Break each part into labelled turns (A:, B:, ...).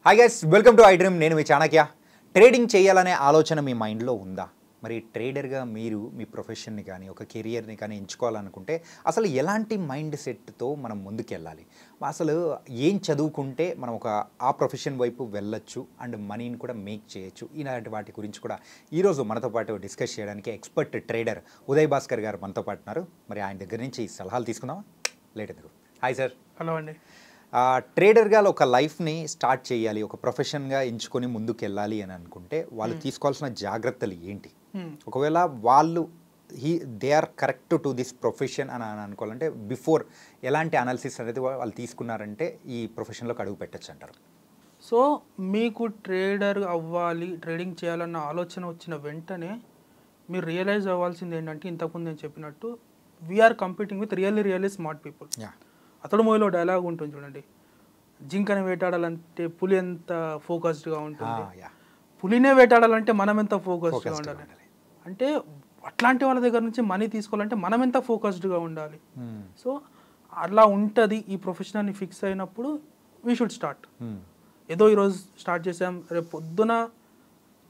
A: Hi guys, welcome to I dream. నేను మీ Chanakya. Trading చేయాలనే ఆలోచన మీ మైండ్లో ఉందా? మరి ట్రేడర్గా మీరు మీ ప్రొఫెషన్ని కానీ ఒక కెరియర్ని కానీ ఎంచుకోవాలనుకుంటే అసలు ఎలాంటి మైండ్ సెట్తో మనం ముందుకెళ్ళాలి? అసలు ఏం చదువుకుంటే మనం ఆ ప్రొఫెషన్ వైపు వెళ్ళొచ్చు అండ్ మనీని కూడా మేక్ చేయొచ్చు? ఇలాంటి వాటి గురించి కూడా ఈరోజు మనతో పాటు డిస్కస్ చేయడానికి ఎక్స్పర్ట్ ట్రేడర్ ఉదయ్ భాస్కర్ గారు మనతో పాటు ఉన్నారు. మరి ఆయన దగ్గర నుంచి సలహాలు తీసుకుందామా? లేట్ ఎందుకు. Hi sir.
B: హలో అండి.
A: ట్రేడర్గా ఒక లైఫ్ని స్టార్ట్ చేయాలి, ఒక ప్రొఫెషన్గా ఎంచుకొని ముందుకు వెళ్ళాలి అని అనుకుంటే వాళ్ళు తీసుకోవాల్సిన జాగ్రత్తలు ఏంటి? ఒకవేళ వాళ్ళు they are correct to this profession అని అనుకోవాలంటే బిఫోర్ ఎలాంటి అనాలిసిస్ అనేది వాళ్ళు తీసుకున్నారంటే ఈ ప్రొఫెషన్లోకి అడుగు పెట్టచ్చు అంటారు?
B: సో మీకు ట్రేడర్ అవ్వాలి, ట్రేడింగ్ చేయాలన్న ఆలోచన వచ్చిన వెంటనే మీరు రియలైజ్ అవ్వాల్సింది ఏంటంటే, ఇంతకుముందు నేను చెప్పినట్టు we are competing with really smart people. Athadu మూవీలో డైలాగ్ ఉంటుంది చూడండి, జింకని వేటాడాలంటే పులి ఎంత ఫోకస్డ్గా ఉంటుంది, పులినే వేటాడాలంటే మనం ఎంత ఫోకస్డ్గా ఉండాలి. అంటే అట్లాంటి వాళ్ళ దగ్గర నుంచి మనీ తీసుకోవాలంటే మనం ఎంత ఫోకస్డ్గా ఉండాలి. సో అలా ఉంటుంది ఈ ప్రొఫెషన్ని ఫిక్స్ అయినప్పుడు వీ షుడ్ స్టార్ట్. ఏదో ఈరోజు స్టార్ట్ చేసాం, రేపు పొద్దున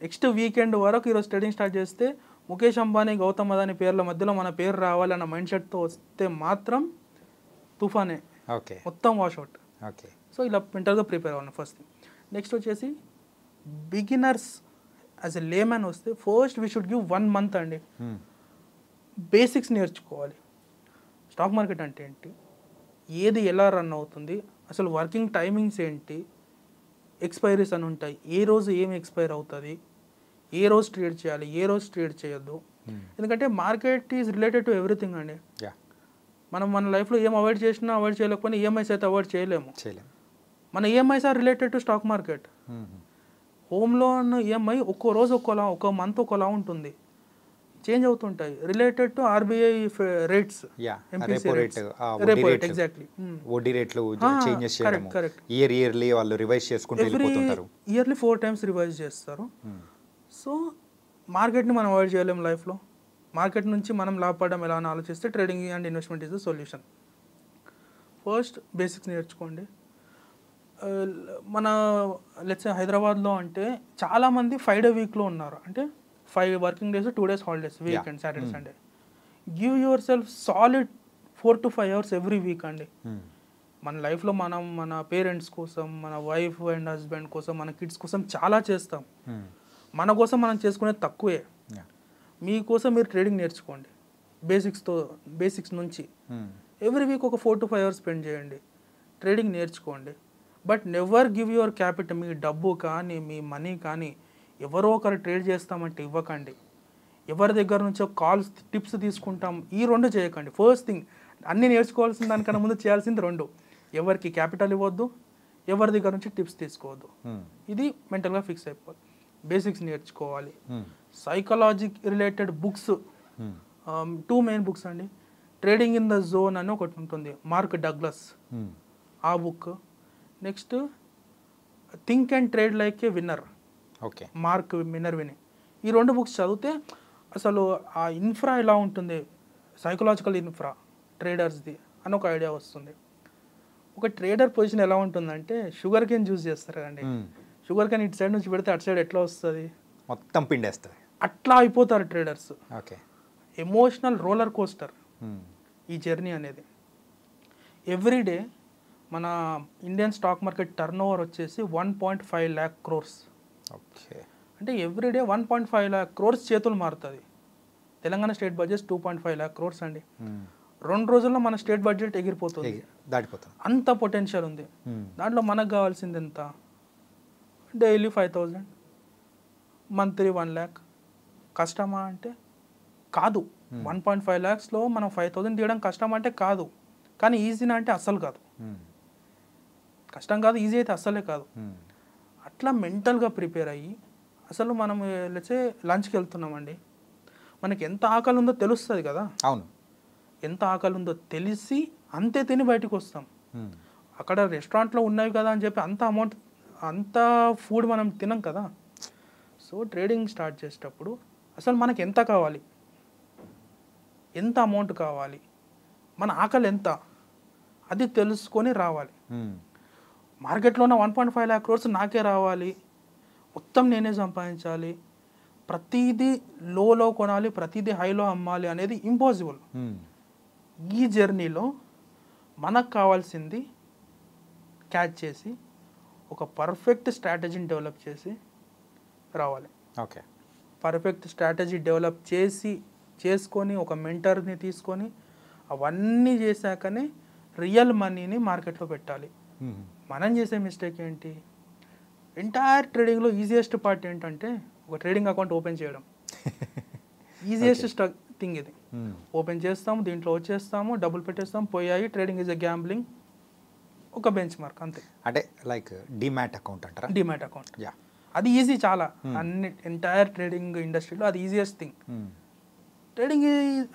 B: నెక్స్ట్ వీకెండ్ వరకు ఈరోజు ట్రేడింగ్ స్టార్ట్ చేస్తే ముఖేష్ అంబానీ, గౌతమ్ అదానీ పేర్ల మధ్యలో మన పేరు రావాలన్న మైండ్ సెట్తో వస్తే మాత్రం తుఫానే, మొత్తం వాష్అవుట్. సో ఇలా మెంటల్గా ప్రిపేర్ అవ్వాలి ఫస్ట్. నెక్స్ట్ వచ్చేసి బిగినర్స్ యాజ్ ఎ లేమ్యాన్ వస్తే first we should give 1 month అండి. బేసిక్స్ నేర్చుకోవాలి. స్టాక్ మార్కెట్ అంటే ఏంటి, ఏది ఎలా రన్ అవుతుంది, అసలు వర్కింగ్ టైమింగ్స్ ఏంటి, ఎక్స్పైరీస్ అని ఉంటాయి, ఏ రోజు ఏమి ఎక్స్పైర్ అవుతుంది, ఏ రోజు ట్రేడ్ చేయాలి, ఏ రోజు ట్రేడ్ చేయొద్దు. ఎందుకంటే market is related to everything అండి. మనం మన లైఫ్లో ఏం అవాయిడ్ చేసినా అవాయిడ్ చేయలేకపోయినా ఈఎంఐస్ అయితే అవాయిడ్ చేయలేము. మన EMIs are related to stock market. Home loan EMI ఒక్కో రోజు ఒక్కోలా, ఒక్కో మంత్ ఒక్కోలా ఉంటుంది, చేంజ్ అవుతుంటాయి. Related to RBI rates, exactly
A: వడ్డీ రేట్లు చేంజెస్ చేయడం, ఇయర్లీ వాళ్ళు రివైజ్ చేసుకుంటూ వెళ్ళిపోతుంటారు.
B: ఇయర్లీ 4 times రివైజ్ చేస్తారు. సో మార్కెట్ని మనం అవాయిడ్ చేయలేము లైఫ్లో. మార్కెట్ నుంచి మనం లాభపడడం ఎలా అని ఆలోచిస్తే trading and investment is the solution. First basics నేర్చుకోండి. మన లెట్స్ హైదరాబాద్లో అంటే చాలామంది 5 day వీక్లో ఉన్నారు. అంటే 5 working days, 2 days holidays, weekend, Saturday Sunday. Give your self solid 4 to 5 hours every week అండి. మన లైఫ్లో మనం మన పేరెంట్స్ కోసం, మన వైఫ్ అండ్ హస్బెండ్ కోసం, మన కిడ్స్ కోసం చాలా చేస్తాం. మన కోసం మనం చేసుకునేది తక్కువే. మీకోసం మీరు ట్రేడింగ్ నేర్చుకోండి. బేసిక్స్ నుంచి ఎవ్రీ వీక్ ఒక 4 to 5 hours స్పెండ్ చేయండి, ట్రేడింగ్ నేర్చుకోండి. But never give your capital, మీ డబ్బు కానీ మీ మనీ కానీ ఎవరో ఒకరు ట్రేడ్ చేస్తామంటే ఇవ్వకండి. ఎవరి దగ్గర నుంచో కాల్స్, టిప్స్ తీసుకుంటాం, ఈ 2 చేయకండి. ఫస్ట్ థింగ్, అన్నీ నేర్చుకోవాల్సిన దానికన్నా ముందు చేయాల్సింది 2. ఎవరికి క్యాపిటల్ ఇవ్వద్దు, ఎవరి దగ్గర నుంచి టిప్స్ తీసుకోవద్దు. ఇది మెంటల్గా ఫిక్స్ అయిపోవాలి. బేసిక్స్ నేర్చుకోవాలి. Psychology related books, 2 main books అండి. ట్రేడింగ్ ఇన్ ద జోన్ అని ఒకటి ఉంటుంది, మార్క్ డగ్లస్, ఆ book. Next think and trade like a winner, Mark Minervini. ఈ 2 బుక్స్ చదివితే అసలు ఆ ఇన్ఫ్రా ఎలా ఉంటుంది, సైకలాజికల్ ఇన్ఫ్రా ట్రేడర్స్ది అని ఒక ఐడియా వస్తుంది. ఒక ట్రేడర్ పొజిషన్ ఎలా ఉంటుందంటే, షుగర్ కేన్ జ్యూస్ చేస్తారు కదండి, షుగర్ కేన్ ఇటు సైడ్ నుంచి పెడితే అటు సైడ్ ఎట్లా వస్తుంది,
A: మొత్తం పిండేస్తుంది, అట్లా
B: అయిపోతారు ట్రేడర్స్. ఎమోషనల్ రోలర్ కోస్టర్ ఈ జర్నీ అనేది. ఎవ్రీడే మన Indian stock market turn over వచ్చేసి 1.5 lakh crores. అంటే ఎవ్రీడే 1.5 lakh crores చేతులు మారుతుంది. Telangana state budget 2.5 lakh crores అండి. 2 రోజుల్లో మన స్టేట్ బడ్జెట్ ఎగిరిపోతుంది, దాటిపోతుంది. అంత పొటెన్షియల్ ఉంది దాంట్లో. మనకు కావాల్సింది ఎంత, డైలీ 5,000, మంత్లీ 1 lakh. కష్టమా అంటే కాదు. 1.5 lakhsలో మనం 5,000 తీయడం కష్టం అంటే కాదు. కానీ ఈజీనా అంటే అస్సలు కాదు. కష్టం కాదు, ఈజీ అయితే అస్సలే కాదు. అట్లా మెంటల్గా ప్రిపేర్ అయ్యి, అసలు మనం లేచే లంచ్కి వెళ్తున్నామండి, మనకి ఎంత ఆకలి ఉందో తెలుస్తుంది కదా.
A: అవును,
B: ఎంత ఆకలి ఉందో తెలిసి అంతే తిని బయటకు వస్తాం. అక్కడ రెస్టారెంట్లో ఉన్నవి కదా అని చెప్పి అంత ఫుడ్ మనం తినం కదా. సో ట్రేడింగ్ స్టార్ట్ చేసేటప్పుడు అసలు మనకి ఎంత కావాలి, ఎంత అమౌంట్ కావాలి, మన ఆకలి ఎంత, అది తెలుసుకొని రావాలి. మార్కెట్లో ఉన్న 1.5 lakh crores నాకే రావాలి, మొత్తం నేనే సంపాదించాలి, ప్రతిదీ లోలో కొనాలి, ప్రతిదీ హైలో అమ్మాలి అనేది ఇంపాసిబుల్. ఈ జర్నీలో మనకు కావాల్సింది క్యాచ్ చేసి ఒక పర్ఫెక్ట్ స్ట్రాటజీని డెవలప్ చేసి రావాలి.
A: ఓకే,
B: పర్ఫెక్ట్ స్ట్రాటజీ డెవలప్ చేసుకొని ఒక మెంటర్ని తీసుకొని అవన్నీ చేశాకనే రియల్ మనీని మార్కెట్లో పెట్టాలి. మనం చేసే మిస్టేక్ ఏంటి, ఎంటైర్ ట్రేడింగ్లో ఈజియెస్ట్ పార్ట్ ఏంటంటే ఒక ట్రేడింగ్ అకౌంట్ ఓపెన్ చేయడం. ఈజియెస్ట్ థింగ్ ఇది. ఓపెన్ చేస్తాము, దీంట్లో వచ్చేస్తాము, డబ్బులు పెట్టేస్తాము, పోయాయి. ట్రేడింగ్ ఈజ్ ఎ గ్యాంబ్లింగ్, ఒక బెంచ్ మార్క్ అంతే.
A: అంటే లైక్ డిమాట్ అకౌంట్ అంటారా?
B: డిమాట్ అకౌంట్, అది ఈజీ చాలా. అన్ని ఎంటైర్ ట్రేడింగ్ ఇండస్ట్రీలో అది ఈజియెస్ట్ థింగ్. ట్రేడింగ్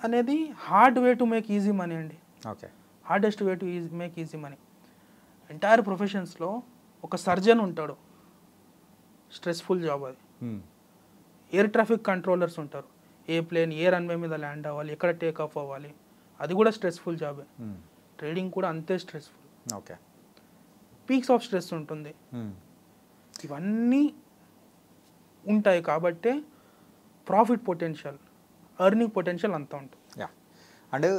B: అనేది hard way to make easy money అండి.
A: Okay,
B: hardest way to make easy money. Entire ప్రొఫెషన్స్లో ఒక సర్జన్ ఉంటాడు, స్ట్రెస్ఫుల్ జాబ్ అది. ఎయిర్ ట్రాఫిక్ కంట్రోలర్స్ ఉంటారు, ఏ ప్లేన్ ఏ రన్వే మీద ల్యాండ్ అవ్వాలి, ఎక్కడ టేక్ ఆఫ్ అవ్వాలి, అది కూడా స్ట్రెస్ఫుల్ జాబే. ట్రేడింగ్ కూడా అంతే stressful.
A: Okay,
B: peaks of stress ఉంటుంది. ఇవన్నీ ఉంటాయి కాబట్టే ప్రాఫిట్ పొటెన్షియల్, ఎర్నింగ్ పొటెన్షియల్ అంతా ఉంటుంది.
A: అండ్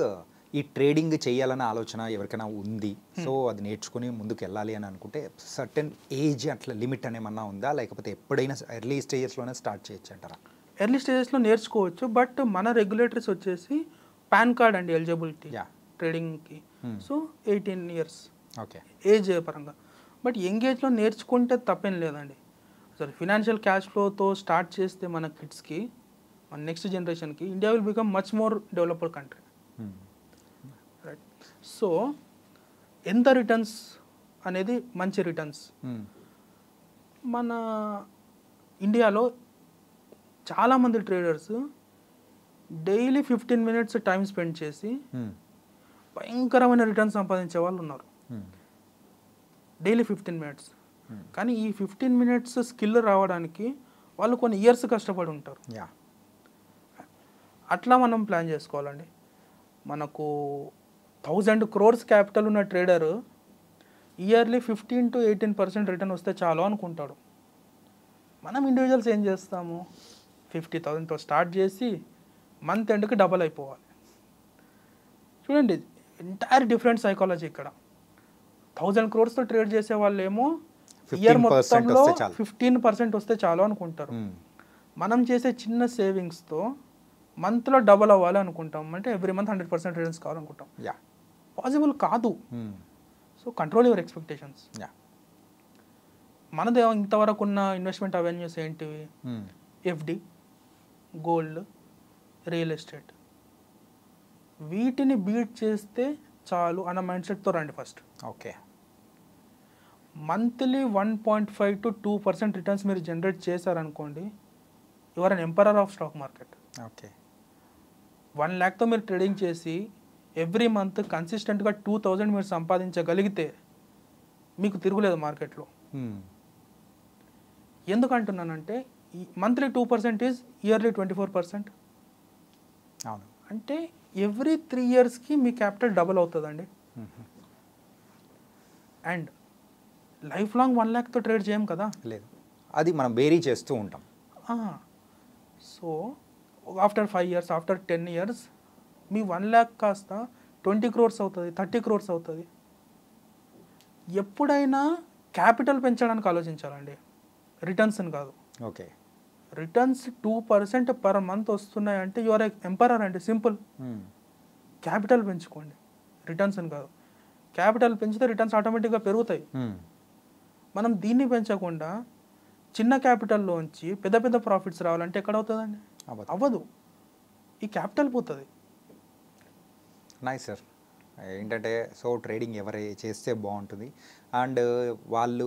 A: ఈ ట్రేడింగ్ చేయాలన్న ఆలోచన ఎవరికైనా ఉంది, సో అది నేర్చుకుని ముందుకు వెళ్ళాలి అని అనుకుంటే సర్టెన్ ఏజ్ అట్లా లిమిట్ అనేమన్నా ఉందా, లేకపోతే ఎప్పుడైనా ఎర్లీ స్టేజెస్లోనే స్టార్ట్ చేయొచ్చు అంటారా?
B: ఎర్లీ స్టేజెస్లో నేర్చుకోవచ్చు, బట్ మన రెగ్యులేటరీస్ వచ్చేసి పాన్ కార్డ్ అండి ఎలిజిబిలిటీ ట్రేడింగ్కి. సో 18 years
A: ఓకే,
B: ఏజ్ పరంగా. బట్ యంగ్ ఏజ్లో నేర్చుకుంటే తప్పేం లేదండి. అసలు ఫినాన్షియల్ క్యాష్ ఫ్లోతో స్టార్ట్ చేస్తే మన కిడ్స్కి, మన నెక్స్ట్ జనరేషన్కి, India will become much more developed country. Right. So ఎంత రిటర్న్స్ అనేది మంచి రిటర్న్స్. మన ఇండియాలో చాలామంది traders daily 15 minutes time spend చేసి భయంకరమైన రిటర్న్స్ సంపాదించే వాళ్ళు ఉన్నారు. Daily 15 minutes. కానీ ఈ 15 minutes స్కిల్ రావడానికి వాళ్ళు కొన్ని ఇయర్స్ కష్టపడి ఉంటారు. అట్లా మనం ప్లాన్ చేసుకోవాలండి. మనకు 1000 crores క్యాపిటల్ ఉన్న ట్రేడర్ ఇయర్లీ 15 to 18% రిటర్న్ వస్తే చాలు అనుకుంటాడు. మనం ఇండివిజువల్స్ ఏం చేస్తాము, 50,000తో స్టార్ట్ చేసి మంత్ ఎండ్కి డబల్ అయిపోవాలి. చూడండి, ఎంటైర్ డిఫరెంట్ సైకాలజీ ఇక్కడ. 1000 crores ట్రేడ్ చేసే వాళ్ళు ఏమో ఇయర్ మొత్తంలో 15% వస్తే చాలు అనుకుంటారు. మనం చేసే చిన్న సేవింగ్స్తో మంత్లో డబల్ అవ్వాలి అనుకుంటాం, అంటే ఎవ్రీ మంత్ 100% రిటర్న్స్ కావాలనుకుంటాం. పాసిబుల్ కాదు. So control your expectations. మనది ఇంతవరకు ఉన్న ఇన్వెస్ట్మెంట్ అవెన్యూస్ ఏంటివి, ఎఫ్డి, గోల్డ్, రియల్ ఎస్టేట్. వీటిని బీట్ చేస్తే చాలు అన్న మైండ్ సెట్తో రండి first.
A: Okay,
B: monthly 1.5 to 2% returns మీరు జనరేట్ చేశారనుకోండి, your an emperor of stock market.
A: Okay,
B: 1 lakhతో మీరు ట్రేడింగ్ చేసి ఎవ్రీ మంత్ కన్సిస్టెంట్గా 2,000 మీరు సంపాదించగలిగితే మీకు తిరుగులేదు మార్కెట్లో. ఎందుకంటున్నానంటే ఈ మంత్లీ 2% ఈజ్ ఇయర్లీ 24%.
A: అవును,
B: అంటే ఎవ్రీ 3 yearsకి మీ క్యాపిటల్ డబుల్ అవుతుందండి. అండ్ లైఫ్ లాంగ్ 1 lakhతో ట్రేడ్ చేయం కదా,
A: లేదు, అది మనం వేరీ చేస్తూ ఉంటాం.
B: So after 5 years, after 10 years మీ 1 lakh కాస్త 20 crores అవుతుంది, 30 crores అవుతుంది. ఎప్పుడైనా క్యాపిటల్ పెంచడానికి ఆలోచించాలండి, రిటర్న్స్ని కాదు.
A: ఓకే,
B: రిటర్న్స్ 2% పర్ మంత్ వస్తున్నాయంటే యువర్ ఎంపరర్ అండి, సింపుల్. క్యాపిటల్ పెంచుకోండి, రిటర్న్స్ని కాదు. క్యాపిటల్ పెంచితే రిటర్న్స్ ఆటోమేటిక్గా పెరుగుతాయి. మనం దీన్ని పెంచకుండా చిన్న క్యాపిటల్లోంచి పెద్ద పెద్ద ప్రాఫిట్స్ రావాలంటే ఎక్కడ అవుతుందండి, అవ్వదు. ఈ క్యాపిటల్ పోతుంది.
A: Nice sir. ఏంటంటే సో ట్రేడింగ్ ఎవరు చేస్తే బాగుంటుంది, అండ్ వాళ్ళు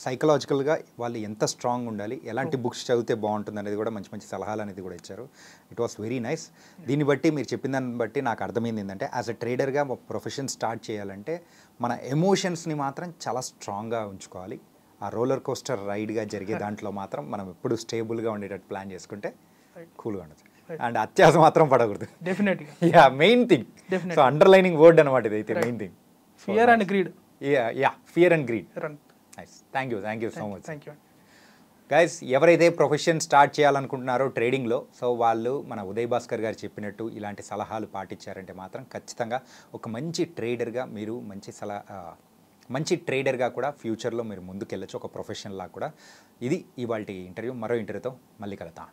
A: సైకలాజికల్గా వాళ్ళు ఎంత స్ట్రాంగ్ ఉండాలి, ఎలాంటి బుక్స్ చదివితే బాగుంటుంది అనేది కూడా మంచి మంచి సలహాలు అనేది కూడా ఇచ్చారు. It was very nice. దీన్ని బట్టి మీరు చెప్పిన దాన్ని బట్టి నాకు అర్థమైంది ఏంటంటే యాజ్ అ ట్రేడర్గా ప్రొఫెషన్ స్టార్ట్ చేయాలంటే మన ఎమోషన్స్ని మాత్రం చాలా స్ట్రాంగ్గా ఉంచుకోవాలి. ఆ రోలర్ కోస్టర్ రైడ్గా జరిగే దాంట్లో మాత్రం మనం ఎప్పుడు స్టేబుల్గా ఉండేటట్టు ప్లాన్ చేసుకుంటే కూల్గా ఉండదు. అండ్ అత్యాస మాత్రం పడకూడదు.
B: డెఫినెట్గా,
A: yeah, main thing. So underlining word అనమాట ఇదైతే main thing.
B: Fear and greed.
A: Yeah fear and greed.
B: Run.
A: Nice, thank you so much.
B: Thank you.
A: Guys, ఎవరైతే ప్రొఫెషన్ స్టార్ట్ చేయాలనుకుంటున్నారో ట్రేడింగ్లో, సో వాళ్ళు మన ఉదయ్ భాస్కర్ గారు చెప్పినట్టు ఇలాంటి సలహాలు పాటించారంటే మాత్రం ఖచ్చితంగా ఒక మంచి ట్రేడర్గా మీరు మంచి ట్రేడర్గా కూడా ఫ్యూచర్లో మీరు ముందుకెళ్ళచ్చు, ఒక ప్రొఫెషన్లా కూడా. ఇది ఇవాల్టి ఇంటర్వ్యూ. మరో ఇంటర్వ్యూతో మళ్ళీ కలుద్దాం.